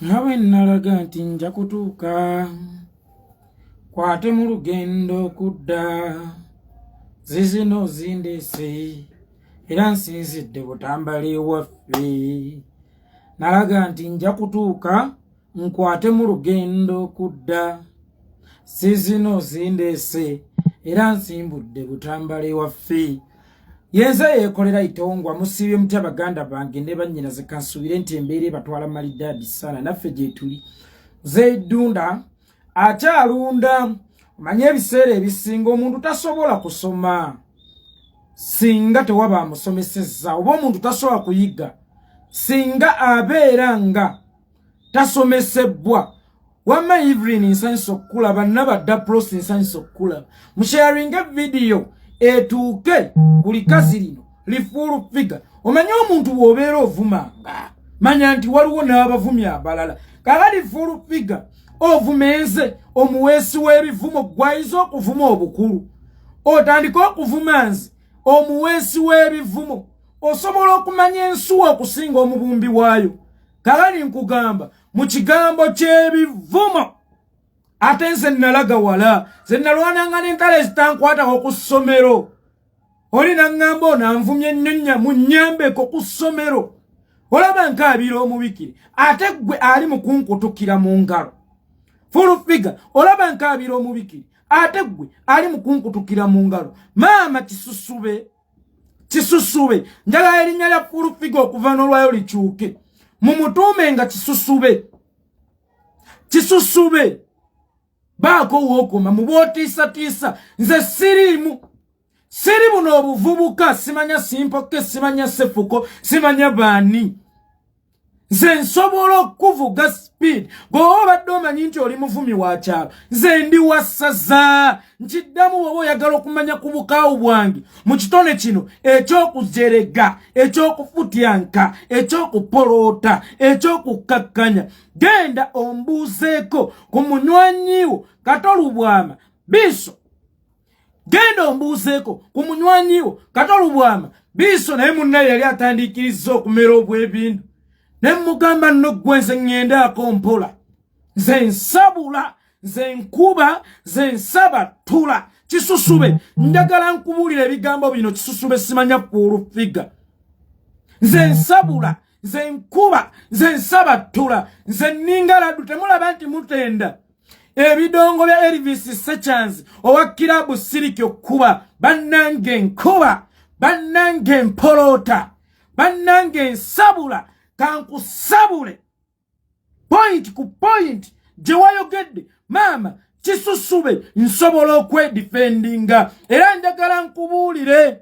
Nawe nalaga nti nja kutuuka kwate mu lugendo kudda zizino zindeese era nsinzidde butambale waffe. Nalaga nti nja kutuuka nkwate mu lugendo kudda zizino zindeese era nsimbudde butambale waffe. Yenza Yekolera itongwa musibye mutya baganda bange ne bannyina zikansubire nti embeere batwala malidadi sana naffe gye tuli. Zeidunda akyalunda manye ebiseera ebisinga omuntu tasobola kusoma singa tewaba amusomesezza, oba omuntu tasobola kuyiga singa abeera nga tasomesebwa. Wama Evelyn nsanyiza okukulaba, Nabadda Prost nsanyiza okukulaba. Musharinge video etuuke buli kazi lino li Fullfigure. Omanye omuntu bw'obeera ovumanga manya nti waliwo n'abavumi abalala. Kale Fullfigure ovumenze omuweesi w'ebivumo gw'ayiza okuvuma obukulu, otandika okuvuma nze omuweesi w'ebivumo, osobola okumanya ensuwa okusinga omubumbi waayo. Kale nkugamba mu kigambo ky'ebivumo ate nze nalaga wala, ze nalwananga n'entalo ezitankwatako ku ssomero. Oli naŋŋamba ono anvumye nnyonnya munnyambeko ku ssomero. Olaba nkaabira omubikire ate gwe ali mu kunkutukira mu ngalo. Fullfigure olaba nkaabira omubikire ate gwe ali mu kunkutukira mu ngalo. Maama Kisusube njagala erinnya lya Fullfigure okuva n'olwayo likyuke. Mumutuume nga Kisusube baako wookoma mubootiisatiisa. Nze siri buno obuvubuka, simanya Simpoke, simanya Sefuko, simanya baani. Nze nsobola okuvuga speed. Bw'oba obadde omanyi nti oli muvumi wa kyalo, nze ndi wassaza. Nkiddamu bw'oba oyagala okumanya ku bukaawu bwange mu kitone kino ekyokujerega, ekyokufutyanka, ekyokupoloota, ekyokukkakkanya. Genda ombuuzeeko ku munywanyiwo Katolubwama Biso. Genda ombuuzeeko ku munywanyiwo Katolubwama Biso, naye munnaye yali atandikiriza okumera obwebindu. Ne mugamba nno gwe nze ŋŋendaako mpola. Nze nsabula, nze nkuba, nze nsabatula. Kisusube njagala nkubuulira ebigambo bino. Kisusube simanya Fullfigure. Nze nsabula, nze nkuba, nze nsabatula, nze nningaladu. Temulaba nti mutenda ebidongo bya Elvis Sechanzi owa kilabu Siriki okuba. Bannange nkuba, bannange mpoloota, bannange nsabula. Kankusabule point ku point gye wayogedde maama Kisusube nsobola okwedifendinga. Era njagala nkubuulire,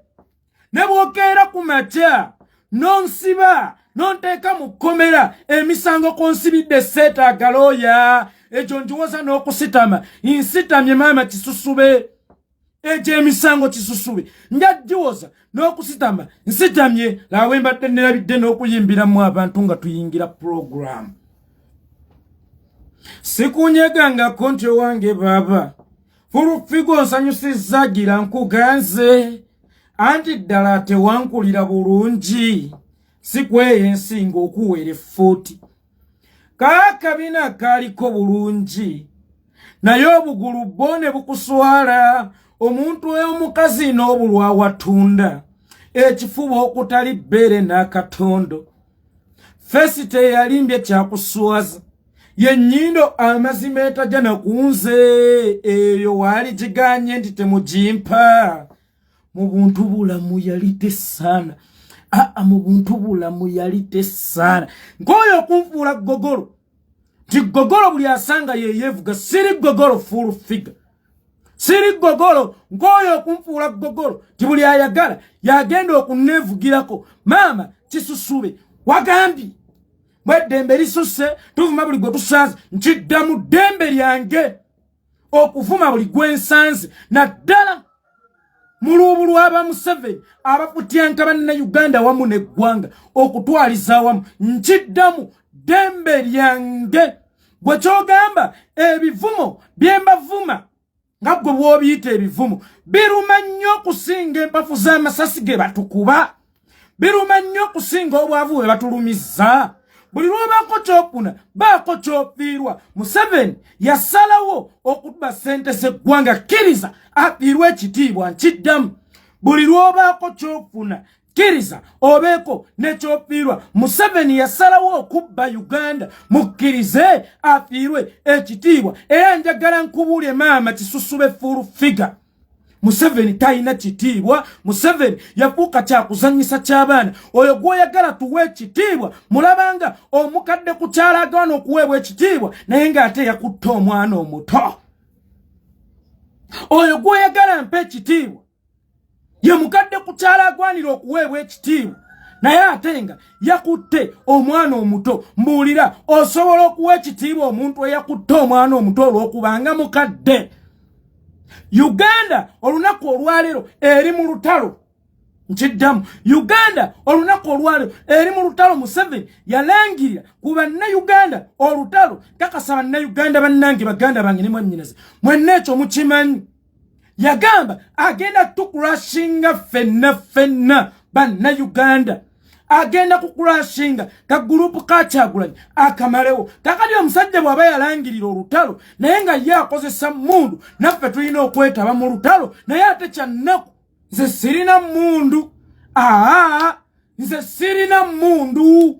ne bwokeera ku makya nonsiba nonteeka mu kkomera emisango konsibidde seetaaga looya, ekyo njiwoza n'okusitama. Nsitamye maama Kisusube, ekyo emisango Kisusube njaggiwoza n'okusitama. Nsitamye laawe mbadde nerabidde n'okuyimbiramu abantu nga tuyingira program. Sikunyegangako nti owange baaba Fullfigure nsanyusizza gira nkuganze anti ddala tewankulira bulungi, sikweyo ensinga okuwera effuuti. Kaakabina kaaliko bulungi naye obugulu bwo ne bukuswala. Omuntu omukazi n'obulwa watunda ekifuba okutali bbeere n'akatondo. Fesi teyalimbye kyakuswaza, yenyindo amazima etajja nakunze eyo waali giganye nti temugimpa. Mu buntu bulamu yali tesaana. Mu buntu bulamu yali tesaana. Nk'oyo okunfuula gogolo nti gogolo buli asanga yeyeevuga. Siri gogolo Fullfigure, siri gogolo. Nk'oyo okunfuula gogolo nti buli ayagala yagenda okunneevugirako. Maama Kisusube wagambye bweddembe lisusse tuvuma buli gwe tusanze. Nkidda mu ddembe lyange okuvuma buli gwe nsanze, naddala mu luubu lw'aba Museveni abafutyanka bannayuganda wamu n'eggwanga okutwaliza awamu. Nkiddamu ddembe lyange. Bwe kyogamba ebivumo bye mbavuma nga gwe bw'obiyita ebivumo biruma nnyo okusinga empafu z'amasasi ge batukuba, biruma nnyo okusinga obwavu bwe batulumiza. buli lw'obaako ky'ofuna baako ky'ofiirwa. Museveni yasalawo okuba ssente z'eggwanga. Kkiriza afiirwe ekitiibwa nkiddamu. Buli lw'obaako ky'ofuna kkiriza obeeko n'ekyofiirwa. Museveni yasalawo okubba Uganda. Mukkirize afiirwe ekitiibwa. Era njagala nkubuulye maama Kisusube Fullfigure. Museveni talina kitiibwa. Museveni yafuuka kyakuzannyisa ky'abaana. Oyo gw'oyagala tuwe ekitiibwa mulabanga omukadde ku kyalagaana okuweebwa ekitiibwa naye ng'ate yakutte omwana omuto. Oyo gw'oyagala mpa ekitiibwa ye mukadde ku kyalagwanira okuweebwa ekitiibwa naye ate nga yakutte omwana omuto. Mbuulira, osobola okuwa ekitiibwa omuntu eyakutte omwana omuto olw'okubanga mukadde? Uganda olunaku olwaleero eri mu lutalo. Nkiddamu, Uganda olunaku olwaleero eri mu lutalo. Museveni yalangirira ku bannayuganda olutalo. Kakasa bannayuganda bannange, baganda bange ne mwannyinaze, mwenna ekyo mukimanyi. Yagamba agenda tukurashinga ffenna bannayuganda. Agenda kukurashinga ka gurupu ka Kyagulanyi akamalewo. Kakati omusajja bw'aba yalangirira olutalo naye nga ye akozesa mmundu, naffe tulina okwetaba mu lutalo. Naye ate kyannaku nze sirina mmundu. Nze sirina mmundu.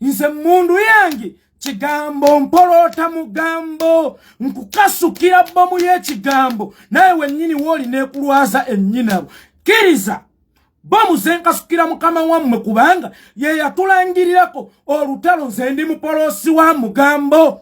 Nze mmundu yange kigambo, mpoloota mugambo, nkukasukira bbomu y'ekigambo naye wennyini w'olina ekulwaza ennyinabo. Kkiriza bomu zenkasukira mukama wammwe kubanga ye yatulangirirako olutalo. Nze ndi mupoloosi wa mugambo.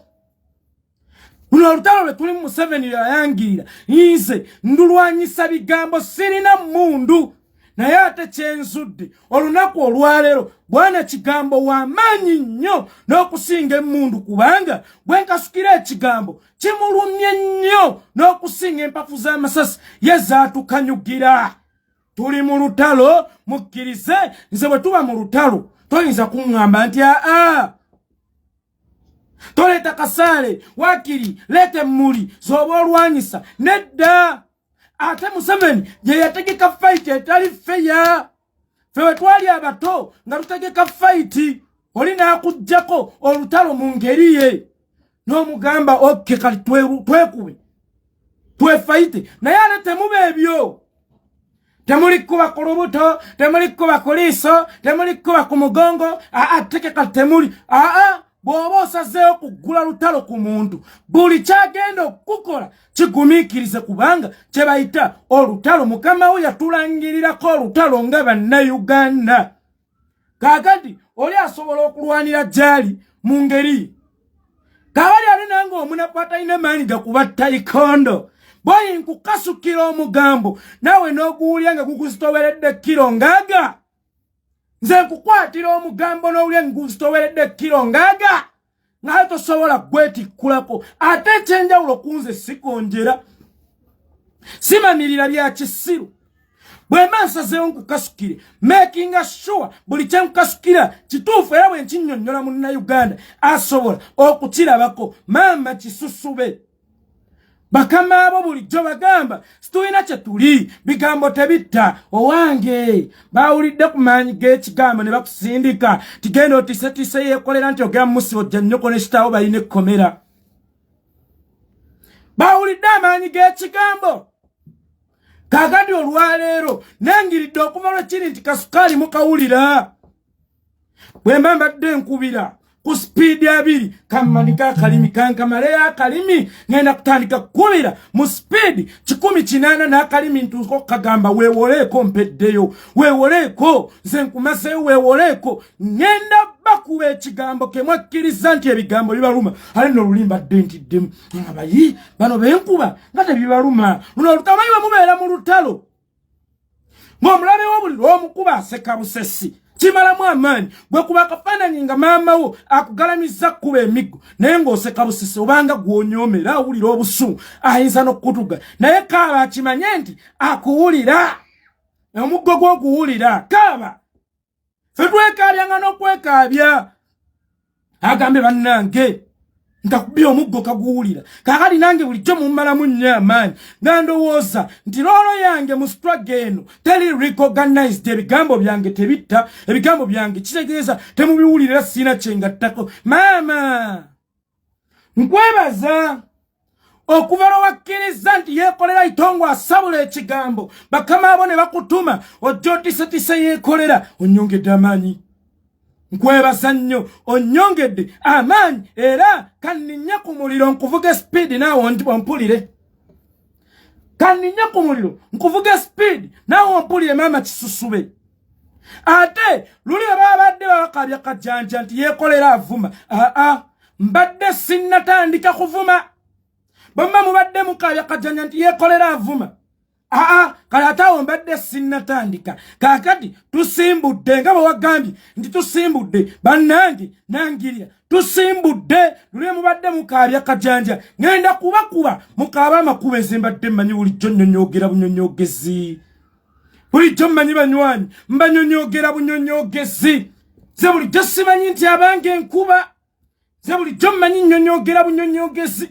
Luno olutalo lwe tuli Museveni yayangirira. Nze ndulwanyisa bigambo, sirina mmundu. Naye ate kyenzudde olunaku olwaleero bwana kigambo w'amaanyi nnyo n'okusinga emmundu kubanga bwe nkasukira ekigambo kimulumye nnyo n'okusinga empafu z'amasasi ye zaatukanyugira. Tuli mu lutalo, mukkirize. Nze bwe tuba mu lutalo toyinza kuŋŋamba nti toleeta kasaale wakiri leeta emmuli z'oba olwanyisa. Nedda. Ate Museveni ye yategeka fayiti etali feya. Ffe we twali abato nga tutegeka fayiti, oli n'akuggyako olutalo mu ngeri ye n'omugamba okke kati twekube twefayite. Naye ate temuba ebyo. Temuli kuba ku lubuto, temuli kuba ku liiso, temuli kuba ku mugongo. Tekeka temuli. Bw'oba osazeewo kuggula lutalo ku muntu, buli kyagenda okukola kigumiikirize kubanga kye bayita olutalo. Mukama we yatulangirirako olutalo nga bannayuganda. Kaakati oli asobola okulwanira gyali mu ngeri. Kaabali ali nange omunakwata ine maanyi gakuba tayikondo. Bwoyi nkukasukira omugambo nawe n'oguwulya nga gukuzitoweredde kilo ngaaga. Nze nkukwatira omugambo n'owulya nguzitoweredde kilo ngaaga naye tosobola gwetikkulako. Ate ekyenjawulo kunze sikonjera, simamirira bya kisiru. Bwe mba nsazeewo nkukasukire, making sure buli kye nkukasukira kituufu era bwe nkinnyonnyola munnayuganda asobola okukirabako. Maama Kisusube bakama abo bulijjo bagamba situlina kye tuli, bigambo tebitta. Owange bawulidde ku maanyi g'ekigambo ne bakusindika tigenda otisetise Yekolera nti ogera musibo jja nnyoko ne kitaawo balina ekkomera. Bawulidde amaanyi g'ekigambo. Kaakati olwaleero nangiridde okuva lwe kiri nti kasukaali mukawulira. Bwe mba mbadde nkubira ku speedi 2 kamanika akalimi kankamale akalimi ngenda kutandika kubira mu speedi 180 n'akalimi ntuko kagamba weewoleeko mpeddeyo, weewoleeko nze nkumaseyo, weewoleeko. Ngenda bakuba ekigambo ke mwakkiriza nti ebigambo bibaluma. Ale nno lulimba ddentiddemu abayi bano benkuba nga tebibaluma. Luno olutamanyi bwe mubeera mu lutalo ng'omulabe w'obuli lw'omukuba aseka busesi kimalamu amaanyi. Bwe kuba akafaananyi nga maama wo akugalamiza kuba emiggo naye ng'oseka busisi obanga gw'onyoomera awulira obusumu ayinza n'okukutuga naye kaaba akimanye nti akuwulira. Omuggo gw'okuwulira kaaba. Ffe twekaabyanga n'okwekaabya. Agambe bannange Nkakubira omuggo kaguwulira. Kakati nange bulijjo mummalamu nnyo amaanyi. Nga ndowooza nti loolo yange mu struggle eno teri recognized, ebigambo byange tebitta, ebigambo byange kitegeeza temubiwulira sina kyengattako. Maama nkwebaza okuva lwe wakkiriza nti Yekolera Itongo asabula ekigambo bakama abo ne bakutuma ojja otisetise Yekolera onnyongedde amaanyi. Nkwebaza nnyo onnyongedde amaanyi era kanninnya ku muliro nkuvuge speed naawe ompulire. Kanninnya ku muliro nkuvuge speed naawe ompulire maama Kisusube. Ate luli ababadde babakabya kajjanja nti Yekolera avuma. Mbadde sinnatandika kuvuma. Bamma mubadde mukabya kajjanja nti Yekolera avuma. Kale atawo mbadde sinnatandika. Kakati tusimbudde nga bwe wagambye nti tusimbudde bannange nangirya. Tusimbudde luli mubadde mukabya kajjanja. Ngenda kubakuba mukaba amakuba ezimbadde mmanyi bulijjo nnyonyoogera bunyonyogezi. Bulijjo mmanyi banywanyi mbanyonyogera bunyonyogezi. Ze bulijjo simanyi nti abange enkuba. Ze bulijjo mmanyi nnyonyogera bunyonyogezi.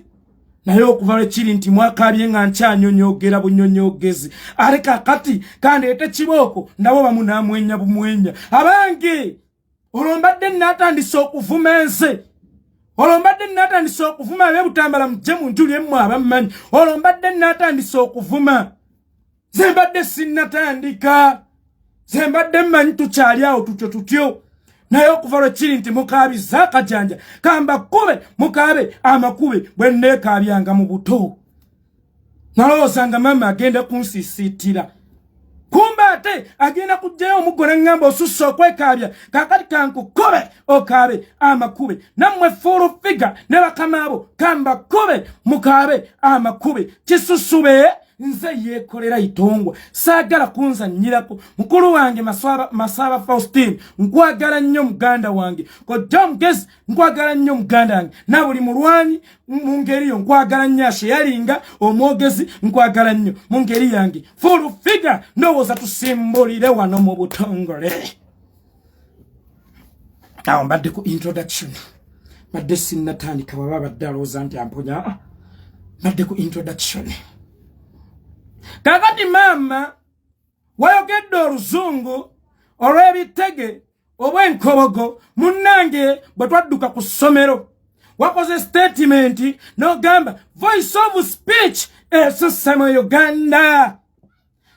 Naye okuva lwe kiri nti mwakabye nga nkyanyonyogera bunyonyogezi. Ale kakati kandeete kibooko ndabo bamunaamwenya bumwenya. Abange olombadde natandise okuvuma ense. Olombadde natandise okuvuma ab'ebutambala mujje munjulye mmwe abammanyi. Olombadde natandise okuvuma. Zembadde sinnatandika. Zembadde mmanyi tukyali awo tutyo. Naye okuva lwe kiri nti mukaabiza akajjanja kamba kube mukabe amakube bwe nneekabyanga mu buto. Nalowoozanga maama agenda kunsisiitira. Kumba ate agenda kujjayo omuggo n'eŋŋamba osusse okwekaabya. Kakati kankukube okaabe amakube. Nammwe Fullfigure ne bakama abo kamba kube mukabe amakube. Kisusube nze Yekolera Itongo saagala kunzannyirako. Mukulu wange Masaba Faustin nkwagala nnyo muganda wange. Kojja mugezi nkwagala nnyo muganda wange. Na buli mulwanyi mu ngeri yo nkwagala nnyo. Asheyalinga omwogezi nkwagala nnyo mu ngeri yange. Fullfigure ndowooza tusimbulire wano mu butongole. Awo mbadde ku introduction. Mbadde sinnatandika baba badde alowooza nti amponya. Mbadde ku introduction. Kakati maama wayogedde oluzungu olw'ebitege obw'enkobogo munnange bwe twadduka ku ssomero. Wakoze statement n'ogamba voice of speech esusse mu Uganda.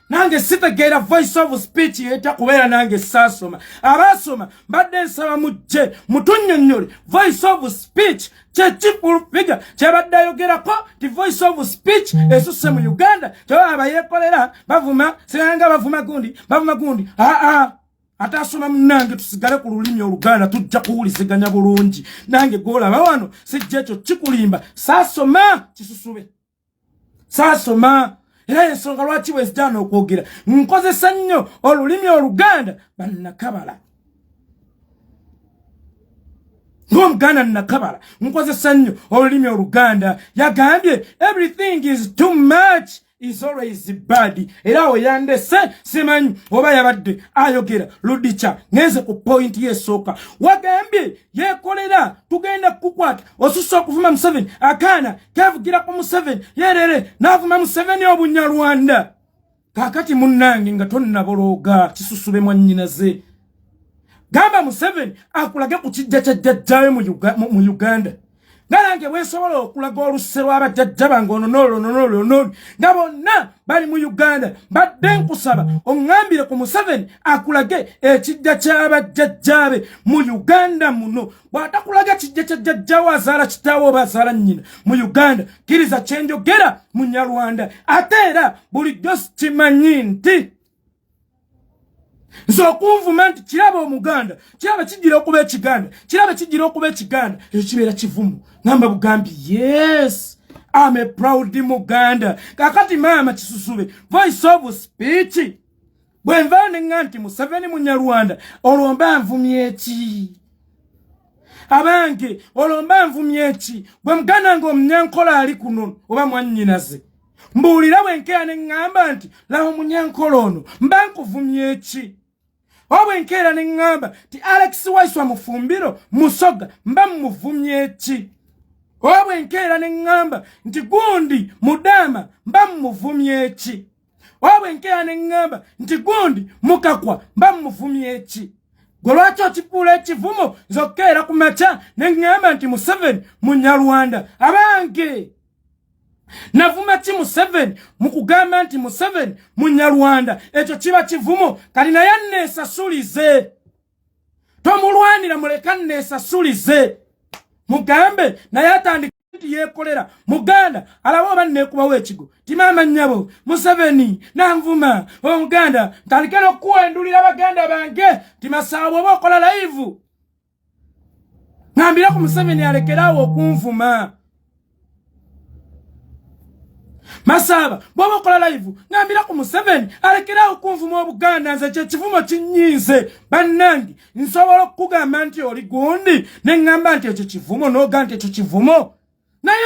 Nange sitegeera voice of speech yeta kubeera nange saasoma. Abaasoma mbadde nsaba mujje mutunnyonnyole voice of speech kyeki Fullfigure kyabadde ayogerako ti voice of speech esusse mu Uganda. Kyaba Yekolera bavuma siranga bavuma gundi. Atasoma munnange tusigale ku lulimi Oluganda tujja kuwuliziganya bulungi. Nange golaba wano sijja ekyo kikulimba. Saasoma Kisusube. Saasoma. Era ensonga lwaki bwe nzijana okwogera nkozesa nnyo olulimi Oluganda bannakabala. Ng'Omuganda nnakabala nkozesa nnyo olulimi Oluganda. Yagambye everything is too much is always bad. Era we yandese simanyi oba yabadde ayogera ludicha ngenze ku point yesooka. Wagambye Yekolera tugenda kukwata osusse okuvuma Museveni akaana kevugira ku Museveni yerere n'avuma Museveni obunyarwanda. Kakati munnange nga tonnabologa Kisusube mwannyinaze. Gamba Museveni akulage ku kijja kya jjajjaawe mu Uganda. Ngalange bwesobola okulaga olusse lw'abajjajja bange ono nga bonna bali mu Uganda. Badde nkusaba oŋŋambire ku Museveni akulage ekijja ky'abajjajjaabe mu Uganda muno. Bw'atakulaga kijja kya jjajjaawe azaala kitaawe oba azaala nnyina mu Uganda kkiriza kyenjogera mu Nyarwanda. Ate era bulijjo kimanyi nti nze okunvuma nti kiraba Omuganda kiraba kigira okuba Ekiganda kiraba kigira okuba Ekiganda ekyo kibeera kivumu. Ngamba bugambi yes I'm a proud Muganda. Kakati maama Kisusube voice of speech bwe nva ne nti Museveni Munyarwanda olomba nvumye ki? Abange olomba nvumye ki? Bwe muganda ng'omunyankola ali kuno oba mwannyinaze mbuulira bwe nkeera ne ŋŋamba nti lawo munyankola ono mba nkuvumye ki? Obwe nkeera ne ŋŋamba ti Alex Waiswa Mufumbiro Musoga mba muvumye ki? Obwe nkeera ne ngamba nti gundi mudama mba muvumye eki. Obwe nkeera ne ngamba nti gundi mukakwa mba muvumye eki. Golwaki otipula ekivumo zokkeera ku makya ne ngamba nti Museveni Munyarwanda abange. Navuma ki Museveni mukugamba nti Museveni Munyarwanda ekyo kiba kivumo kali naye anneesasulize. Tomulwanira muleka anneesasulize. Mugambe naye atandika nti Yekolera Muganda alaba oba nneekubawo ekigo timama nnyabo Museveni nanvuma omuganda ntandike n'okuwendulira baganda bange timasaawo oba okola live ngambira ku Museveni alekeraawo okunvuma. Masaba bwoba okola live ngambira ku Museveni alekeraawo okunvuma obuganda nze kyekivumo kinnyize bannange nsobola okugamba nti oli gundi ne ngamba nti ekyo kivumo n'oga nti ekyo kivumo naye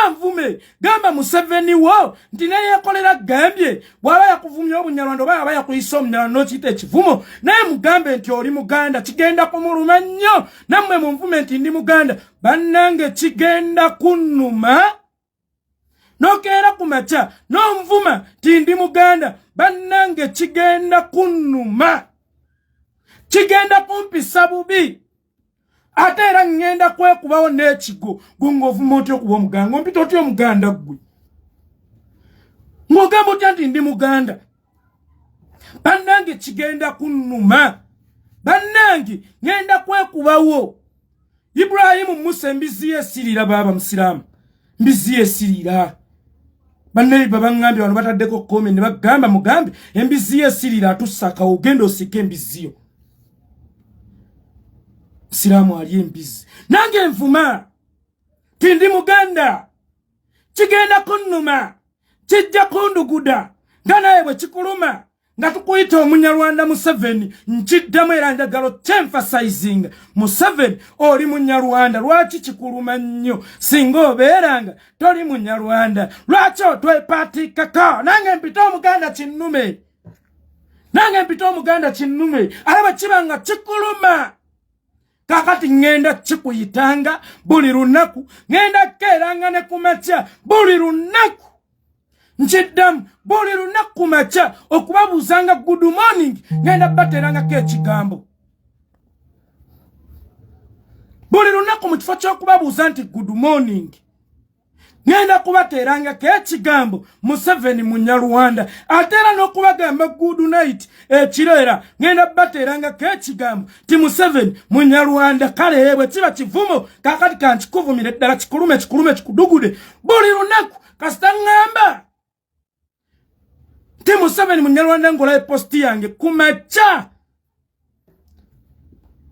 anvume gamba Museveni wo nti naye Yekolera gambye bw'aba yakuvumya obunyarwanda oba aba yakuyisa omunyarwanda n'okiyita ekivumo naye mugambe nti oli muganda kigenda kumuluma nnyo nammwe munvume nti ndi muganda bannange kigenda kunnuma. Nokeera ku makya n'onvuma ti ndi muganda bannange kigenda kunnuma kigenda kumpisa bubi ate era ngenda kwekubawo n'ekigo ng'ovuma otya okuba omuganda ng'ompita otya omuganda ggwe ng'ogamba otya nti ndi muganda bannange kigenda kunnuma bannange ngenda kwekubawo. Ibrahimu Musa embizi esirira baba musiramu mbizi esirira banne babangambye wano bataddeko comment ne bagamba mugambe embizi esirira atusaka ogenda osike embiziyo siramu ali embizi nange nvuma tindi muganda kigenda kunnuma kijja kunduguda nga naye bwe kikuluma nga tukuyita omunyarwanda Museveni nkiddamu era njagala emphasizing Museveni oli munyarwanda lwaki kikuluma nnyo singa obeeranga toli munyarwanda lwaki otwepatikako nange mpita omuganda kinnume alaba kibanga kikuluma kakati ngenda kikuyitanga buli lunaku ngenda keeranga ne kumakya buli lunaku nchiddamu buli lunaku kumakya okubabuuzanga good morning ngenda baterangako ekigambo buli lunaku mu kifo ky'okubabuuza nti good morning ngenda kubaterangako ekigambo Museveni Munyarwanda ate era n'okubagamba good night ekiro era ngenda baterangako ekigambo ti Museveni Munyarwanda kale bwe kiba kivumo kakati kankikuvumire ddala kikulume kikudugude buli lunaku kasita ngamba ti Museveni Munyarwanda ngola posti yange kumakya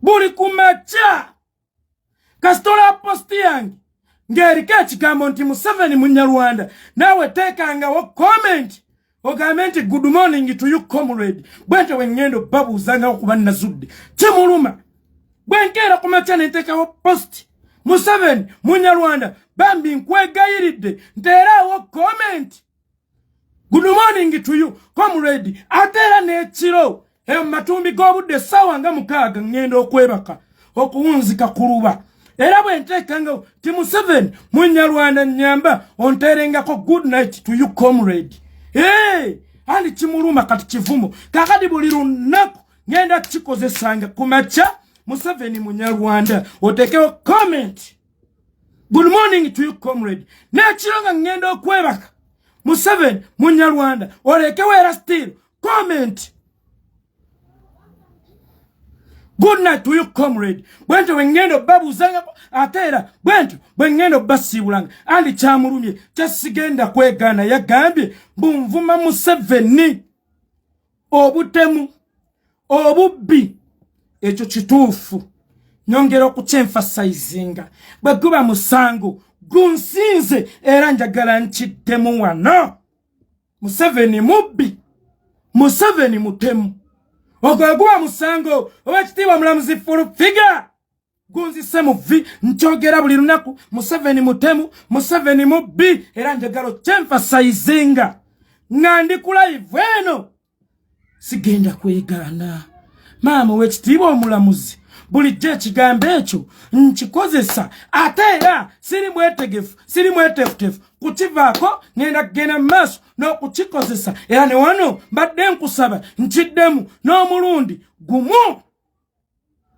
buli kumakya kasitola posti yange ngeriko ekigambo nti Museveni Munyarwanda nawe teekangawo comment ogambe nti good morning to you comrade bwente wengendo babuuzanga okuba nazudde kimuluma bwenkeera kumakya nenteekawo posti Museveni Munyarwanda bambi nkwegayiridde nteerawo comment good morning to you comrade ate era n'ekiro matumbi g'obudde ssaawa nga 6 ngenda okwebaka okuwunzika kuluba era bwenteekanga ti Museveni Munyarwanda nyamba onterengako good night to you comrade andi kimuluma kati kivumo kakati buli lunaku ngenda kikozesanga kumakya Museveni Munyarwanda otekewo comment good morning to you comrade n'ekiro nga ngenda okwebaka Museveni Munyarwanda olekewo era still comment good night to you comrade bwento wengendo babuuzangako ate era bwento bwengendo basiibulanga andi kyamulumye kyesigenda kwegaana yagambye bunvuma Museveni obutemu obubbi ekyo kituufu nyongera okukyemphasizinga bwe guba musango gunsinze era njagala nkiddemu wano Museveni mubbi Museveni mutemu ogwa musango obekitiibwa mulamuzi Fullfigure gunzise muvi nkyogera buli lunaku Museveni mutemu Museveni mubbi era njagala kyemphasizinga nga ndi ku live eno sigenda kwegaana maama wekitiibwa omulamuzi bulijjo ekigambo ekyo nkikozesa ate era siri mwetefutefu kukivaako ngenda kugenda mu maaso n'okukikozesa era ne wano mbadde nkusaba nkiddemu n'omulundi gumu.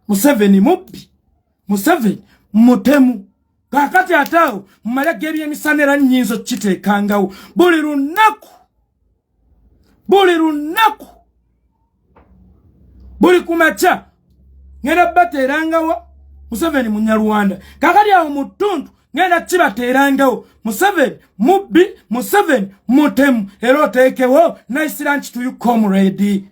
Museveni mubbi, Museveni mutemu. Kakati ataawo mmala g'ebyemisana era nnyinza okukiteekangawo buli lunaku buli kumakya ngenda bateerangawo Museveni Munyarwanda. Kakati awo mu ttuntu ngenda kibateerangawo Museveni mubbi, Museveni mutemu era oteekewo nice lunch to you comrade.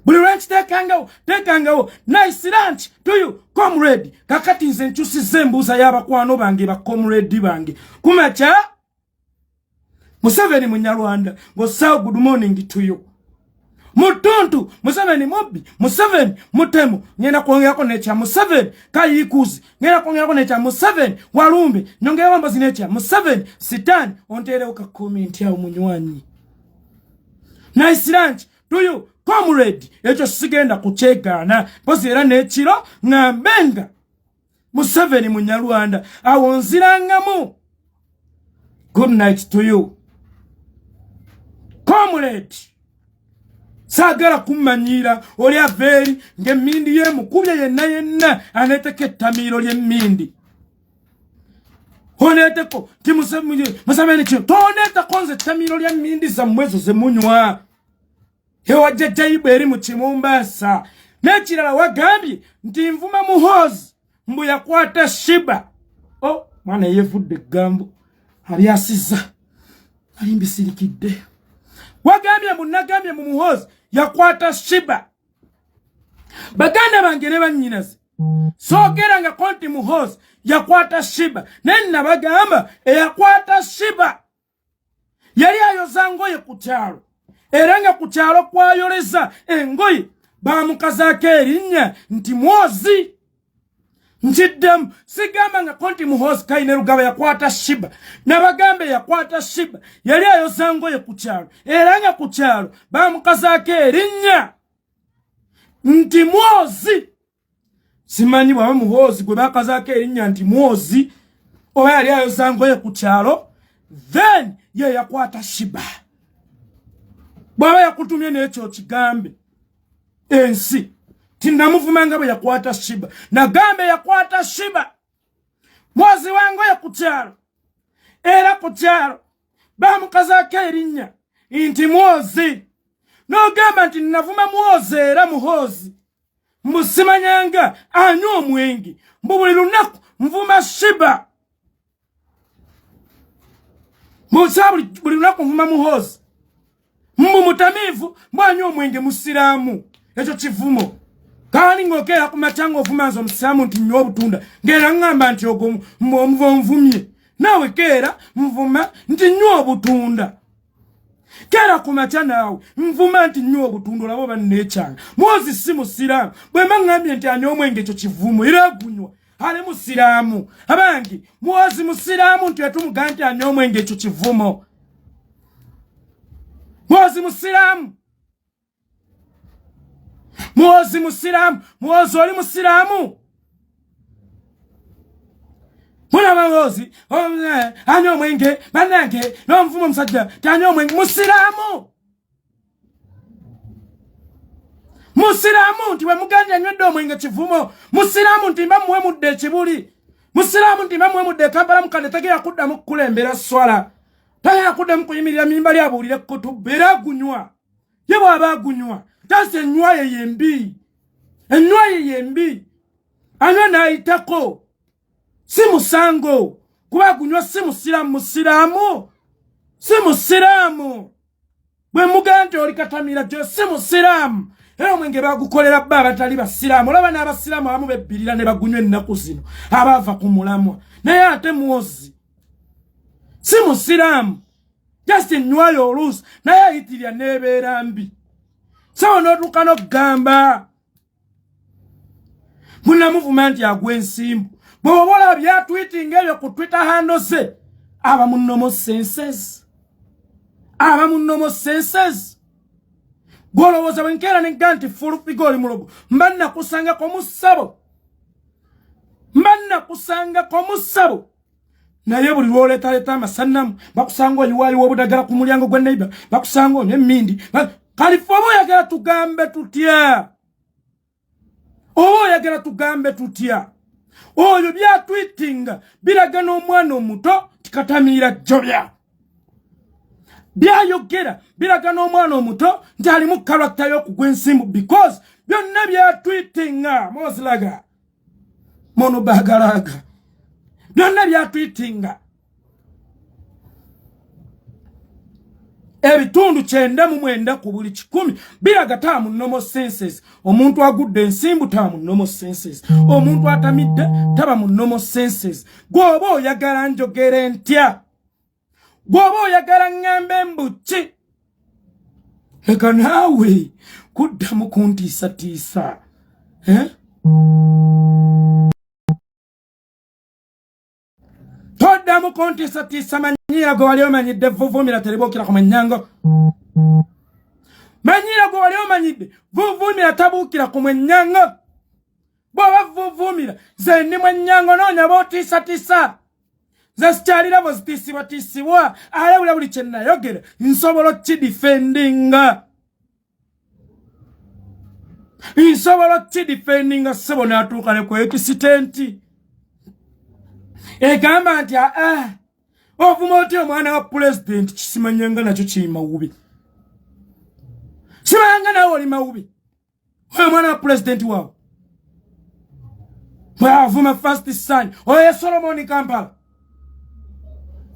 Buli lwenkiteekangawo nice lunch to you comrade. Kakati nze nkyusiza embuuza y'abakwano bange ba comrade bange kumakya Museveni Munyarwanda ng'ossaawo good morning to you. Mutuntu Museveni mubbi, Museveni mutemu ngenda kwongerako n'ekya Museveni kayikuzi ngenda kwongerako n'ekya Museveni walumbe nyongerawo mbazi n'ekya Museveni sitani onteerewo ka comment awo munywanyi. Nice lunch to you comrade. Ekyo sigenda kukyegaana mpozi era n'ekiro ng'ambenga Museveni Munyarwanda awo nzirangamu. Good night to you comrade. Sagala kumanyira oli averi ng'emmindi y'emukubye yenna aneeteko ettamiiro ly'emmindi. Oneeteko ti Museveni kino toneetako nze ettamiiro ly'emmindi zammwe ezo ze munywa. Ewajja jayibu eri mu Kimumbaasa. N'ekirala wagambye nti nvuma Muhoozi mbu yakwata Shiba. Mwana yeevudde eggambo alyasizza alimbisirikidde. Wagambye munnagambye mu Muhoozi yakwata Shiba. Baganda bange ne bannyinaze soogeranga konti Muhoozi yakwata Shiba. Nenna bagamba eyakwata Shiba yali ayoza ngoye ku kyalo era nga ku kyalo kwayoleza engoye bamukazaako erinnya nti Muhoozi. Nkiddemu sigamba nga konti Muhoozi Kayine Rugaba yakwata Shiba. Nabagambe yakwata Shiba yali ayoza ngoye ku kyalo era nga ku kyalo bamukazaako erinnya nti Muhoozi. Simanyi bwaba Muhoozi gwe bakazaako erinnya nti Muhoozi oba yali ayoza ngoye ku kyalo then ye yakwata Shiba. Bwaba yakutumye n'ekyo kigambe ensi tinamuvumanga bwe yakwata Shiba. Nagambe yakwata Shiba Muhoozi wangoye ku kyalo era ku kyalo bamukazaako erinnya nti Muhoozi. N'ogamba nti navuma Muhoozi era Muhoozi mbusimanyanga anywa omwenge mbu buli lunaku nvuma Shiba. Buli lunaku nvuma Muhoozi mbu mutamiivu mbwanywa omwenge musiraamu. Ekyo kivumo. Kaani ng'okeera ku makya ng'ovuma nze omusiraamu nti nnywa obutunda ng'era ngamba nti ogwo omuva onvumye. Naawe keera nvuma nti nnywa obutunda. Keera ku makya naawe nvuma nti nnywa obutunda olaba oba nneekyanga. Muhoozi si musiraamu. Bwe mba ngambye nti anywa omwenge ekyo kivumo era agunywa ali musiraamu. Abange Muhoozi musiraamu nti etumuga nti anywa omwenge ekyo kivumo. Muhoozi musiraamu. Muhoozi musiraamu. Muhoozi oli musiraamu. Mwana Muhoozi anywa omwenge bannange n'omuvuma omusajja tanywa omwenge. Musiraamu. Musiraamu nti bwe muganja anywedde omwenge kivumo. Musiraamu nti mba muwe mudde ekibuli. Musiraamu nti mba muwe mudde Kampala mukadde tegera kuddamu kukulembera swala. Tayagala kuddamu kuyimirira mimba lyabuulira ekkutu era agunywa. Ye bw'aba agunywa tasi ennywa ye yembi. Ennywa ye yembi. Anywa n'ayitako. Si musango. Kuba agunywa si musiraamu. Musiraamu. Si musiraamu. Bwe mugamba nti oli katamira gyo si musiraamu. Era omwenge bagukolera bba abatali basiraamu. Olaba n'abasiraamu abamu bebbirira ne bagunywa ennaku zino abaava ku mulamwa. Naye ate Muhoozi si musiraamu. Just ennywayo oluusi naye ayitirira n'ebeera mbi. Sawa n'otuuka n'okugamba munamuvuma nti agwa ensimbu. Bw'oba olaba byatwitinga ebyo ku Twitter handle ze aba mu normal senses. Aba mu normal senses. Gw'olowooza bwe nkeera ne gga nti Fullfigure oli mulogo mba nakusangako mu ssabo Mbanna kusanga kwa musabo. Na yebu liwole taleta masanamu. Bakusango yuwali wabudagala kumuliango gwa neighbor. Bakusango nyemindi. Kalifobo yagala tugambe tutia. Yagala tugambe tutia. Oyo bya tweetinga. Biragano omwana omuto. Tikatamira jobya. Bya yogera. Biragano omwana omuto. Njali mu character yo kugwensimbu. Because. Byonna bya tweetinga. Mozlaga. Mono bagalaga. Byonna bya tweetinga. Ebitundu 9 ku buli 10 biraga tamu normal senses. Omuntu agudde ensimbu tamu normal senses. Omuntu atamidde taba mu normal senses. Gwoba oyagala njogere ntya. Gwoba oyagala ngambe mbuki. Leka naawe kuddamu kuntiisatiisa. Toddamu kuntiisatiisa manyira gwe wali omanyidde vuvumira teribukira ku mwenyango. Manyira gwe wali omanyidde vuvumira tabukira ku mwenyango. Bw'oba vuvumira ze ndi mwenyango noonya b'otiisatiisa. Ze sikyalira bozitiisibwatiisibwa alawula buli kye nayogera nsobola okukidifendinga. Nsobola okukidifendinga ssebo n'atuuka ne ku ekisitenti. Egamba nti ovuma oti omwana wa president kisimanyanga nakyo kiri mawubi. Simanyanga nawe oli mawubi. Oyo omwana wa president waawe. Mwavuma first son. Oyo Solomon Kampala.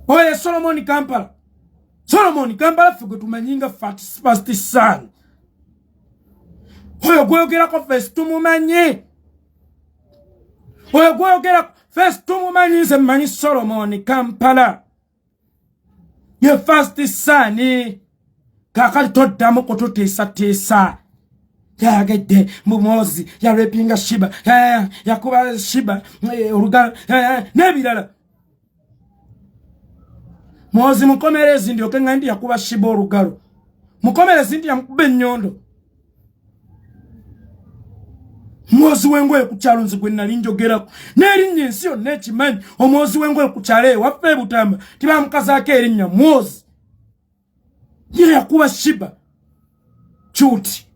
Oye Solomon Kampala. Solomon Kampala fugo tumanyinga first son. Oye gwogera ko first tumumanye. Oye gwogera first tumumanye ze manyi Solomon Kampala. Ye first son. Kakali toddamu kututeesa. Yagedde Muhoozi ya repinga Shiba. Yakuba Shiba. Urugalo. Nebirala. Muhoozi mukomerezi ndi okengandi yakuba Shiba olugalo. Mukomerezi ndi yamukuba ennyondo. Muhoozi w'engoye ku kyalo nze gwe nali njogerako. N'erinnya ensi yonna ekimanyi omuhoozi w'engoye ku kyalo eyo waffe e Butamba tibamukazaako erinnya Muhoozi. Ye yakuba Shiba Chuti.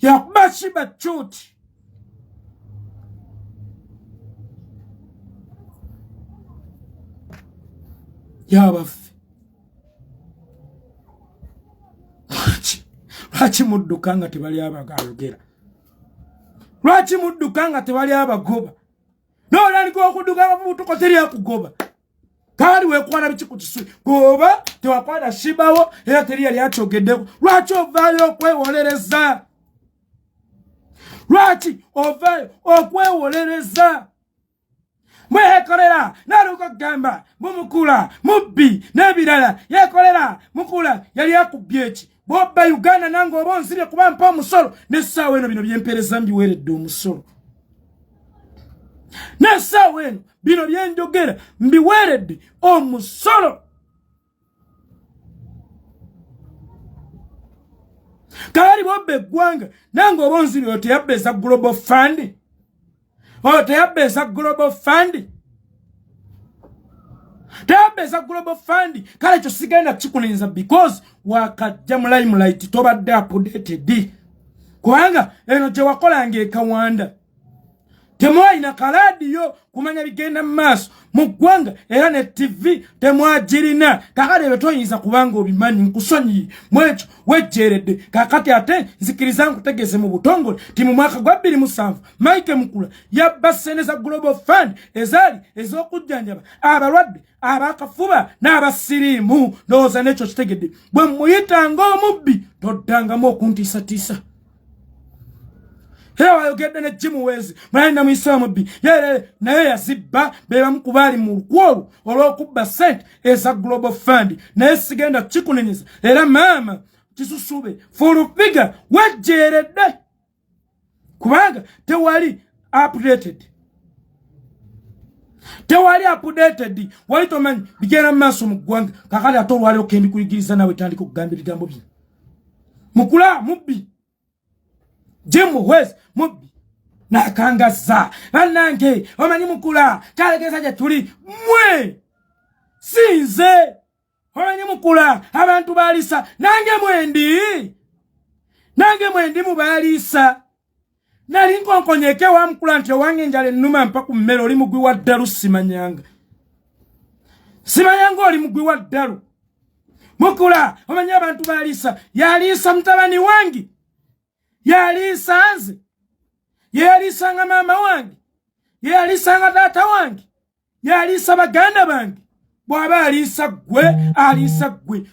Yakuba Shiba Chuti. Yabaffe. Lwaki mudduka nga tebali abagalugera? Lwaki mudduka nga tebali abagoba? N'olandika okudduka nga butuko teri akugoba. Kandi weekwana biki ku kisuli. Goba tewakwana Shibawo era teri yali akyogeddeko. Lwaki ovaayo okwewolereza? Lwaki ovaayo okwewolereza? Yekolera naluka gamba mumukula mubbi nebirala. Yekolera mukula yali akubye eki bobba Uganda nango obonzire kuba mpa omusolo n'essaawa eno bino byempereza mbiweeredde omusolo. N'essaawa eno bino byenjogera mbiweeredde omusolo. Kali bobba eggwanga nange obonzire oyo teyabbeeza Global Fund. Oyo teyabbeeza Global Fund. Teyabbeeza Global Fund. Kale ekyo sigenda kikulinza because wakajja mu limelight tobadde updated. Kubanga eno gye wakolanga ekawanda. Temwalina kalaadiyo kumanya bigenda mu maaso mu ggwanga era ne TV temwagirina. Kakati ebyo toyinza kubanga obimanyi nkusonyiye mwekyo wejjeeredde. Kakati ate nzikiriza nkutegeeze mu butongole ti mu mwaka gwa 2007 Mike Mukula yabba ssente za Global Fund ezaali ez'okujjanjaba abalwadde abakafuba n'abasiriimu. Ndowooza n'ekyo kitegedde. Bwe muyitanga omubbi toddangamu okuntiisatiisa. Era wayogedde ne Muhoozi mulali na muyisa mubbi naye yazibba beba mukubali mu lukwo olw'okubba ssente eza Global Fund. Naye sigenda kikunenyeza era maama kisusube Fullfigure wejjeeredde kubanga tewali updated. Tewali updated. Wali tomanyi bigenda mu maaso mu ggwanga. Kakati ate olwali okendi kuyigiriza nawe tandika okugamba ebigambo bye. Mukula mubbi Muhoozi mubbi. Nakangasa bannange omanyi mukula kyalekeza gye tuli mwe sinze omanyi mukula abantu balisa nange mwendi mubalisa nali nkonkonyeke wa mukula nti owange njale nnuma mpa ku mmere oli mugwi wa ddalu simanyanga oli mugwi wa ddalu mukula omanyi abantu balisa yalisa mutabani wange yalisa nze yalisa nga mama wange yalisa nga taata wange yalisa baganda bange bw'aba alisa gwe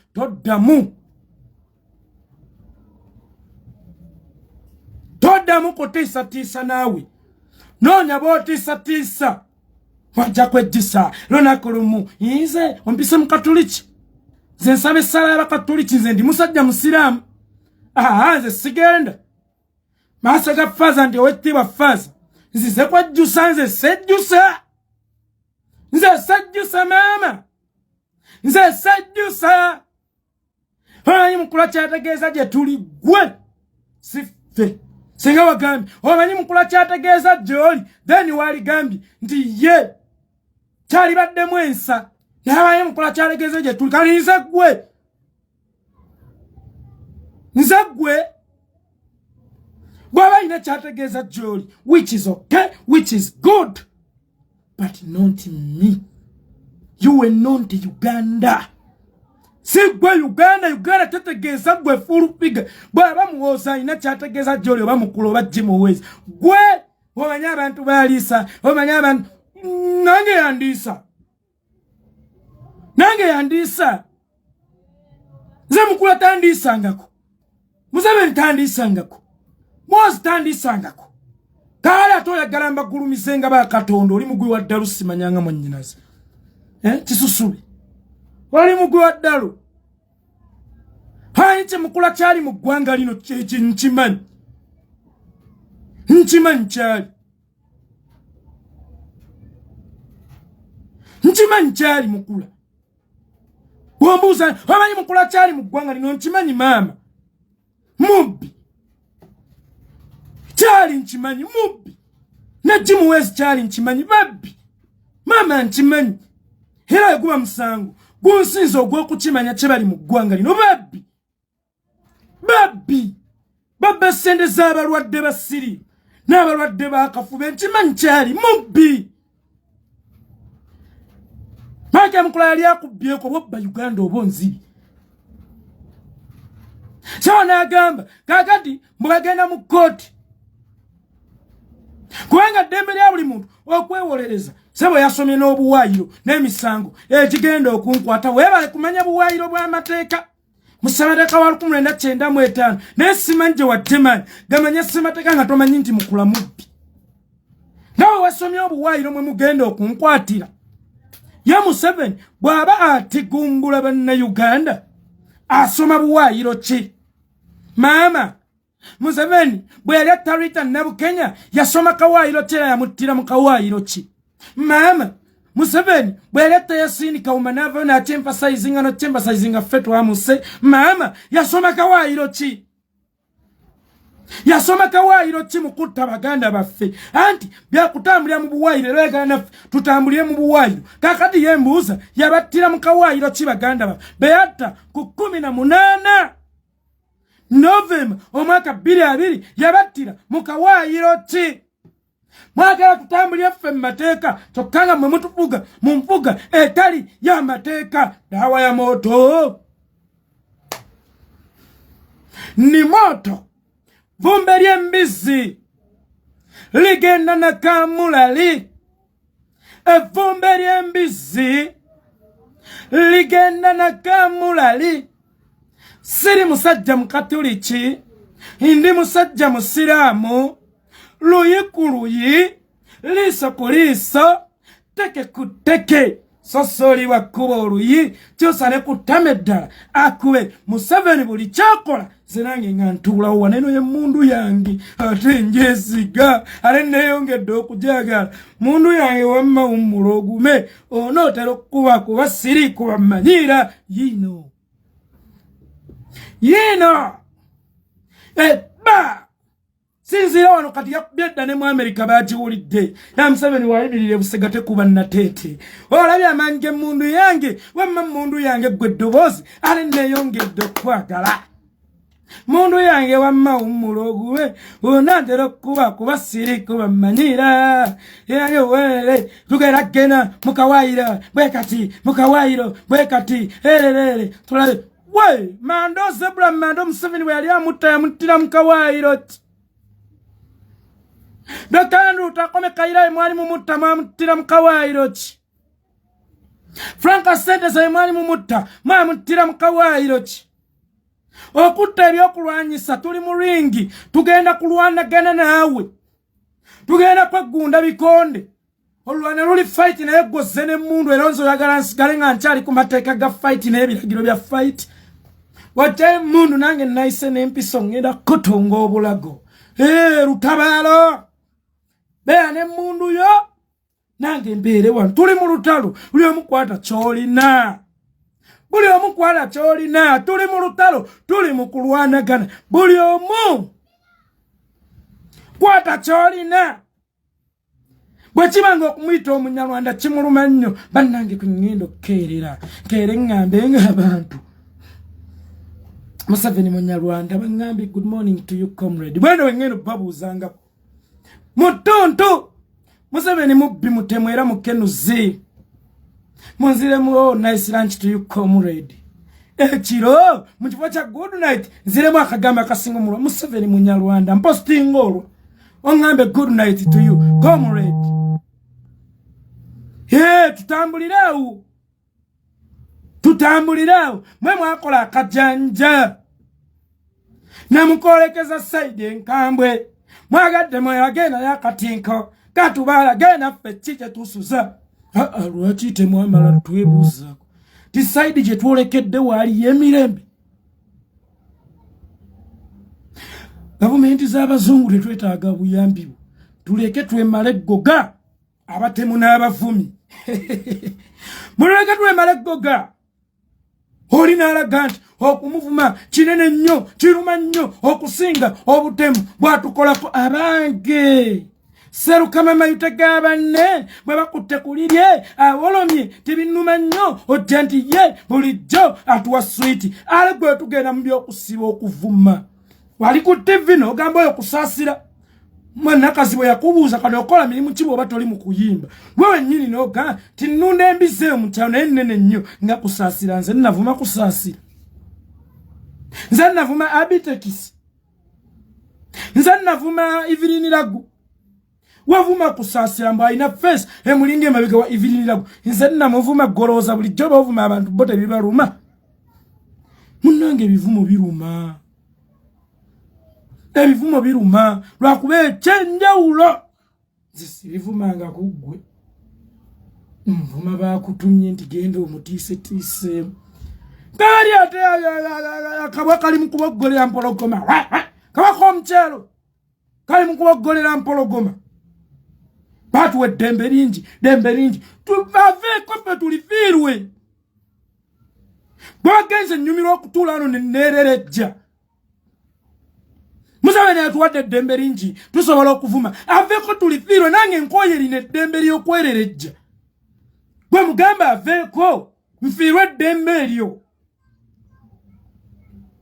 toddamu kutiisatiisa naawe noonya b'otiisatiisa wajja kwejjisa lunaku lumu nze ompise mu katuliki nze nsaba essala y'abakatuliki nze ndi musajja musiraamu nze sigenda maaso ga faaza nti owekitiibwa faaza nzize kwejjusa nze sejjusa maama nze sejjusa omanyi mukula kyategeeza gye tuli gwe siffe singa wagambye omanyi mukula kyategeeza gy'oli then waligambye nti ye kyalibaddemu ensa naye mukula kyategeeza gye tuli kali nze gwe bw'aba alina kyategeeza gy'oli which is okay which is good but not me. You were not Uganda. Si gwe Uganda tetegeeza gwe Fullfigure. Bw'aba Muhoozi alina kyategeeza gy'oli oba mukulu oba Muhoozi. Gwe omanyi abantu balisa, omanyi abantu nange yandiisa. Nze mukulu tandiisangako. Museveni tandiisangako. Muhoozi tandiisangako. Kale atoyagala mbagulumizenga ba Katonda oli mugwi wa ddalu simanyanga mwannyinaze. Kisusubi. Oli mugwi wa ddalu. Hayi mukula kyali mu ggwanga lino nkimanyi. Kyali mukula. Wambuuza omanyi mukula kyali mu ggwanga lino nkimanyi maama. Mubbi. Kyali nkimanyi mubbi. Ne Muhoozi kyali nkimanyi babbi. Mama nkimanyi. Era yaguba musango. Gunsinza ogw'okukimanya kye bali mu ggwanga lino babbi. Babba sente z'abalwadde basiri. N'abalwadde b'akafuba nkimanyi kyali mubbi. Maka mukula yali akubbyeko bw'obba Uganda oba onzibi. Kyo n'agamba kaakati mbagenda mu kkooti. Kubanga ddembe lya buli muntu okwewolereza sebo yasomye n'obuwaayiro n'emisango ekigenda okunkwata weebale kumanya buwaayiro bw'amateeka mu ssemateeka wa 1995 naye simanyi gye wattemanyi gamanya ssemateeka nga tomanyi nti mukula mubbi nawe wasomye obuwaayiro mwe mugenda okunkwatira ye Museveni bw'aba atigumbula bannayuganda asoma buwaayiro ki maama Museveni bwe yali atarita Nabukenya yasoma kawaayiro ki yamuttira mu kawaayiro ki maama Museveni bwe yali atayasindika umanava n'akyemphasizinga ffe twamuse maama yasoma kawaayiro ki mu kutta baganda baffe anti byakutambulira mu buwaayiro era yagala naffe tutambulire mu buwaayiro kakati yembuuza yabattira mu kawaayiro ki baganda baffe beyatta ku 18 November omwaka 2020 yabattira mu kawaayiro ki mwagala tutambulire ffe mu mateeka kyokka nga mwe mutufuga mu nfuga etali y'amateeka dawa ya moto ni moto vumbe ly'embizzi ligenda na kamulali evumbe ly'embizzi ligenda na kamulali siri musajja mukatuliki ndi musajja musiraamu luyi ku luyi liiso ku liiso teke ku teke sosoli wakuba oluyi kyusa ne kutama eddala akube Museveni buli kyakola zinange nga ntuulawo waneno y'emmundu yange ate njesiga ate neeyongedde okujagala mundu yange wamma wummula ogume onootera okukuba kuba siri kuba mmanyiira yino eba sinzira wano kati yakubedda ne mu America bajiwulidde ya Museveni wayimirire busegate kuba natete olabye amange mundu yange wamma mundu yange gwe dobozi ale neyongedde kwagala mundu yange wamma umuloguwe onandero kuba siri kuba manyira yange wele tugera gena mukawayira bwekati mukawayiro bwekati ererere tulabe we mando zebra mando Museveni we yali amutta yamutira mukawayiro Dokandu utakome kaira imwani mumuta mamutira mkawayiro chi. Franka sente za imwani mumuta mamutira mkawayiro chi. Okuta ebyokulwanyisa tuli mu ringi tugenda kulwana gana nawe. Tugenda kwegunda bikonde. Olwana luli fight na yegozene mundu elonzo yagala nsigale nga nkyali ku mateeka ga fight na ebiragiro bya fight. Wate mundu nange naise n'empiso ngenda kutunga obulago. Rutabalo. Bea ne mundu yo nange mbere wano tuli mu lutalo buli omukwata kyolina buli omukwata kyolina tuli mu lutalo tuli mu kulwanagana buli omu kwata kyolina bwe kibanga okumuyita Omunyarwanda kimuluma nnyo bannange ku ngendo kerera kere ngambe ng'abantu Museveni Munyarwanda bangambi good morning to you comrade bwendo ngendo babuuzanga Mutuntu Museveni mubbi mutemwera mukenuzi munzire mu nice lunch to you comrade ekiro mukifo kya good night nzire mu akagamba kasinga mulwa Museveni Munyarwanda posting olwo ongambe good night to you comrade tutambulirawo mwe mwakola akajanja namukolekeza side enkambwe mwagadde mwagenda yakatinko katubala gena ffe kike tusuza lwaki temwamala twebuuzako tisaidi gye twolekedde waali yemirembe gavumenti z'abazungu tetwetaaga buyambi tuleke twemale goga abatemu n'abavumi muleke twemale goga oli n'alaga nti okumuvuma kinene nnyo kiruma nnyo okusinga obutemu bwatukolako abange serukama mayute g'abanne bwe bakutte kulirye abolomye tibinuma nnyo ojja nti ye bulijjo atuwa switi ale gwe tugenda mu by'okusiba okuvuma wali ku TV n'ogamba oyo kusaasira mwanakazi bwe yakubuuza kano okola mirimu ki bw'oba toli mu kuyimba gwe wennyini n'ogamba tinnunda embize mu kyalo naye nnene nnyo nga kusaasira nze nnavuma kusaasira nze nnavuma abitekisi nze nnavuma iviriniragu wavuma kusaasira mbu alina fesi emulinga emabega wa iviriniragu nze nnamuvuma golooza bulijjo bavuma abantu bo tebibaluma munnange ebivumo biruma ebivumo biruma lwakuba ekyenjawulo nze sibivumanga ku ggwe nvuma bakutumye nti genda omutiisetiiseemu kali ate kabwa kali mu kuboggolera mpologoma kabaka omukyalo kali mu kuboggolera mpologoma batuwa eddembe lingi tuvaveeko ffe tulifiirwe bwagenze nnyumirwa okutuula ano neneererejja Museveni atuwadde eddembe lingi tusobola okuvuma aveeko tulifiirwe nange nkooye erina eddembe ly'okwererejja gwe mugamba aveeko nfiirwe eddembe eryo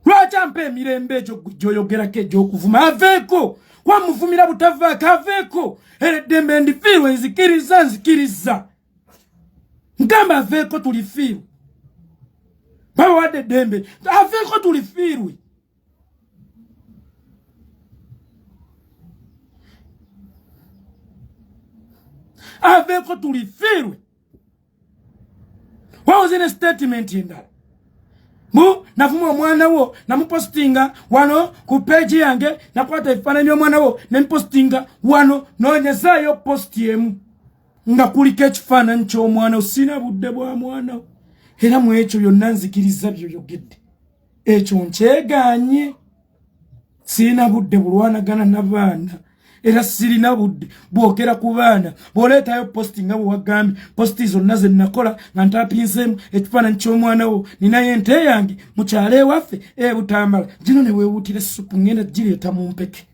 lwaki ampa emirembe egyo gy'oyogerako egy'okuvuma aveeko kwamuvumira butavaako aveeko era eddembe ndifiirwe nzikiriza ngamba aveeko tulifiirwe babawadde eddembe aveeko tulifiirwe aveeko tulifiirwe what was in a statement endala navuma omwana wo namupostinga wano ku page yange nakwata ebifaananyi by'omwana wo nempostinga wano noonyezaayo posti emu nga kuliko ekifaananyi ky'omwana wo sina budde bwa mwana wo era mu ekyo byonna nzikiriza byoyogedde ekyo nkyegaanye sina budde bulwanagana n'abaana era sirina budde bwogera ku baana bw'oleetayo posti nga bwe wagambye posti zonna ze nakola nga ntapinzeemu ekifaananyi ky'omwana wo ninayo ente yange mu kyalo ewaffe ebutambala gino ne weewuutira essupu ngenda gireeta mu mpeke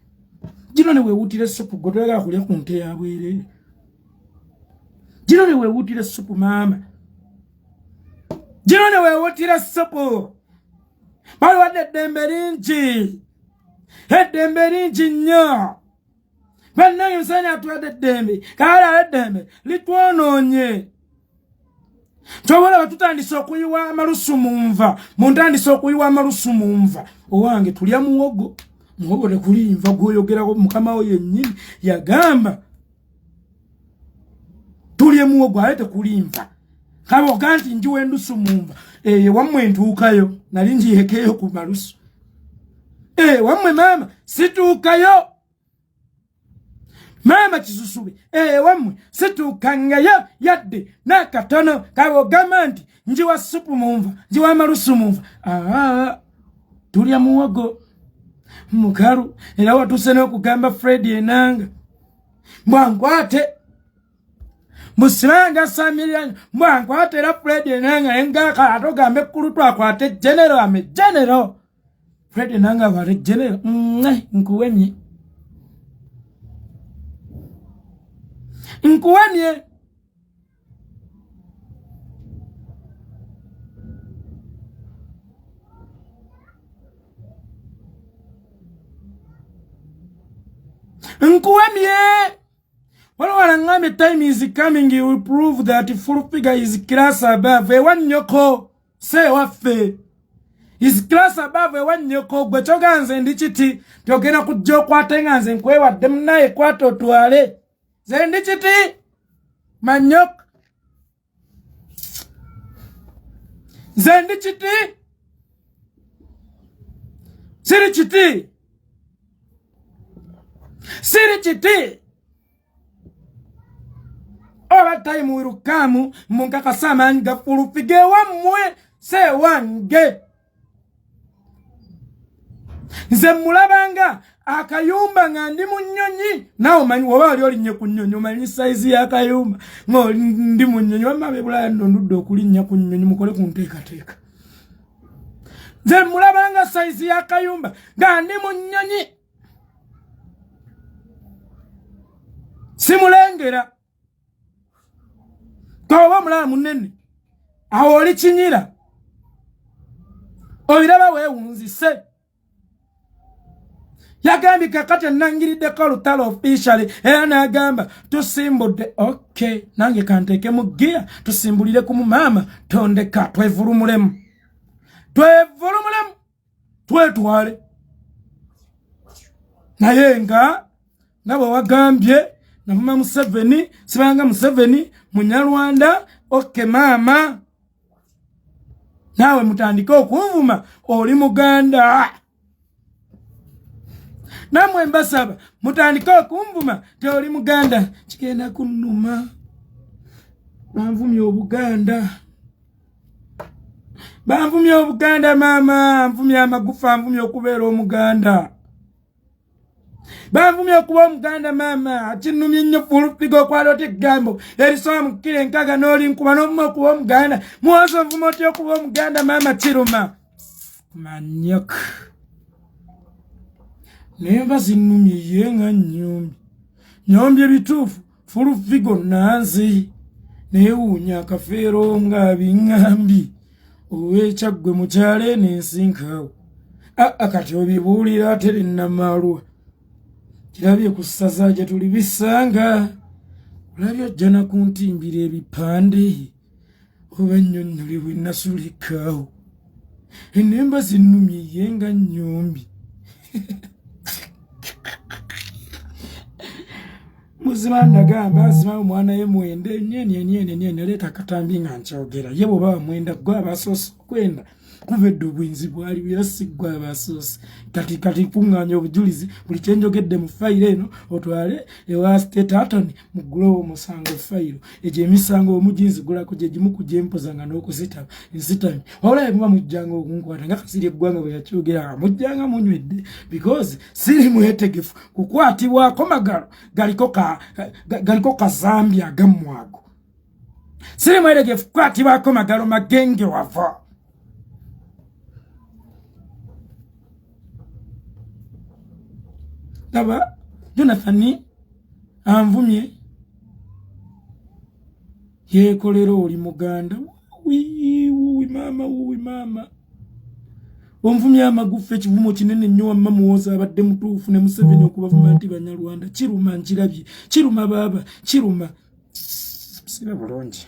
Gino ne weewutira essupu gotwagala kulya ku nte ya bwereere. Gino ne weewutira essupu maama. Gino ne weewutira essupu. Baliwadde eddembe lingi. Eddembe lingi nnyo. Bannange Museveni atuwadde eddembe. Kaala eddembe litwonoonye. Tobola batutandise okuyiwa amalusu mu nva. Muntandise okuyiwa amalusu mu nva. Owange tulya muwogo. Muwogo tekulinva gwoyogerako mukama we yennyini yagamba. Tulye muwogo ate tekulinva. Kaboga nti njiwa endusu mu nva. Wammwe ntuukayo. Nali njiyekeyo ku malusu. Wammwe maama situukayo. Mama kisusube. Wammwe situukangayo yadde n'akatono. Kabogamba nti njiwa supu mu nva. Njiwa amalusu mu nva. Tulya muwogo. Mukalu. Era watuuse n'okugamba Fred Enanga. Mwankwate. Musiranga Samiryanyo. Mwankwate era Fred Enanga. Engaka atogambe kulu twakwate general ame general. Fred Enanga wale general. Nkuwemye. Nkuwemye. Nkuwemye. Wala time is coming, you will prove that Fullfigure is class above. Ewan nyoko. Say wafe. Is class above ewan nyoko. Gwechoga nze ndichiti. Tiogena kujio kwa tenga nze nkwewa. Demnae kwa totuale. Ze ndichiti. Manyok. Ze ndichiti. Siri chiti. Siri chiti. Ola time wirukamu munkaka sama nga Fullfigure wamwe se wange. Nze mulabanga akayumba nga ndi munyonyi nawo manyi woba ali olinnye ku nnyonyi omanyi size y'akayumba ngo ndi munyonyi wamabe bulaya ndudde okulinnya ku nnyonyi mukole ku nteekateeka. Nze mulabanga size y'akayumba nga ndi munyonyi simulengera. Kwa mulala munene awo oli kinyira obiraba weewunzise. Yagambye kakati nangiriddeko olutalo officially era n'agamba tusimbudde. Okay, nange kanteeke mu gear tusimbulire ku mumama tondeka twevulumulemu. Twevulumulemu twetwale. Naye nga nabo wagambye navuma Museveni sibanga Museveni Munyarwanda. Okay mama nawe mutandika okunvuma oli Muganda. Namwe mbasaba mutandika okunvuma te oli Muganda. Kigenda kunnuma. Banvumye Obuganda. Banvumye Obuganda mama. Nvumye amagufa nvumye okubeera Omuganda. Banvumye okuba Omuganda mama. Kinumye nnyo Fullfigure okwala oti eggambo erisoba mu kkiro enkaaga n'oli nkuba n'ovuma okuba Omuganda. Muhoozi ovuma oti okuba Omuganda mama kiruma. Manyok. Nemba zinumye yenga nyombi. Nyombi ebituufu Fullfigure nanzi. Neewuunya akafeero nga bingambi. Oweekyagwe mukyale n'ensinkawo. Kati obibuulira ate Namaalwa. Kirabye ku ssaza gye tuli bisanga. Olabye ojja na kuntimbira ebipande. Oba nnyonnyole bwe nasulikaawo. Ennemba zinnumye yenga nyombi. Muzima nagamba azima omwana ye mwende nyene leta katambi nga nkyogera ye bwoba mwenda gwa abasoose kwenda kuva edda obwenzi bwali byasigwa abasoose kati kunganya obujulizi buli kyenjogedde mu fayiro eno otwale ewa state attorney mu gulowo musango fayiro egyo emisango omujinzi gulako gye gimu ku gyempozanga n'okuzitaba ensitami wabula muba mujjanga okunkwata nga Kasirye eggwanga bwe yakyogera mujjanga munywedde because siri mwetegefu kukwatibwako magalo galiko kazambi agammwago. Siri mwetegefu kukwatibwako magalo magenge wava. Jonathan anvumye Yekolera oli muganda wi mama onvumye amagufa ekivumo kinene nnyo wamma Muhoozi abadde mutuufu ne Museveni okubavuma nti Banyarwanda kiruma nkirabye kiruma baba kiruma sira bulungi